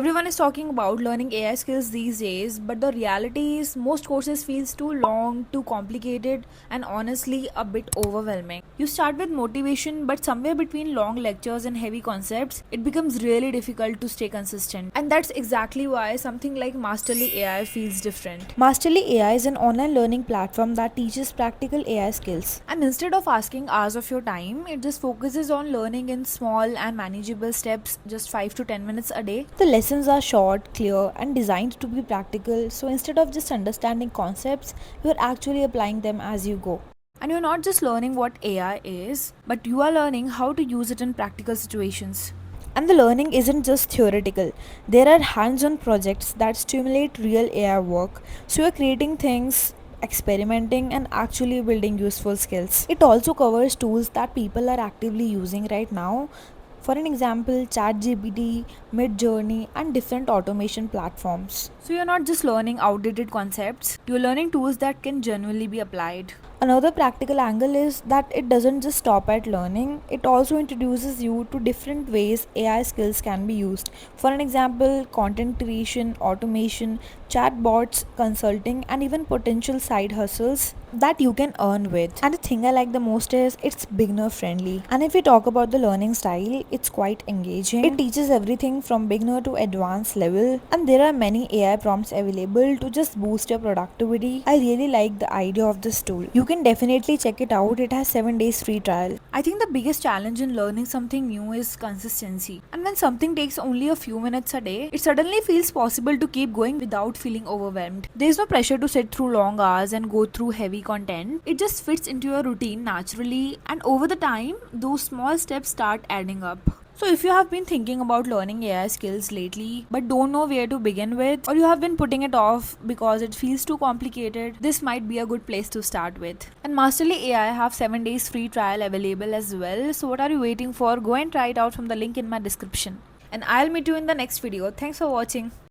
Everyone is talking about learning AI skills these days, but the reality is most courses feels too long, too complicated, and honestly a bit overwhelming. You start with motivation, but somewhere between long lectures and heavy concepts, it becomes really difficult to stay consistent. And that's exactly why something like Masterly AI feels different. Masterly AI is an online learning platform that teaches practical AI skills. And instead of asking hours of your time, it just focuses on learning in small and manageable steps, just 5 to 10 minutes a day. The lessons are short, clear, and designed to be practical, so instead of just understanding concepts, you are actually applying them as you go. And you're not just learning what AI is, but you are learning how to use it in practical situations. And the learning isn't just theoretical. There are hands-on projects that stimulate real AI work. So you're creating things, experimenting, and actually building useful skills. It also covers tools that people are actively using right now. For an example, ChatGPT, Midjourney, and different automation platforms. So you're not just learning outdated concepts, you're learning tools that can genuinely be applied. Another practical angle is that it doesn't just stop at learning, it also introduces you to different ways AI skills can be used. For an example, content creation, automation, chatbots, consulting, and even potential side hustles that you can earn with. And the thing I like the most is it's beginner friendly. And if we talk about the learning style, it's quite engaging. It teaches everything from beginner to advanced level, and there are many AI prompts available to just boost your productivity. I really like the idea of this tool. You can definitely check it out. It has 7 days free trial. I think the biggest challenge in learning something new is consistency. And when something takes only a few minutes a day, it suddenly feels possible to keep going without feeling overwhelmed. There's no pressure to sit through long hours and go through heavy content. It just fits into your routine naturally, and over the time, those small steps start adding up. So if you have been thinking about learning AI skills lately but don't know where to begin with, or you have been putting it off because it feels too complicated, this might be a good place to start with. And Masterly AI have 7 days free trial available as well. So what are you waiting for? Go and try it out from the link in my description. And I'll meet you in the next video. Thanks for watching.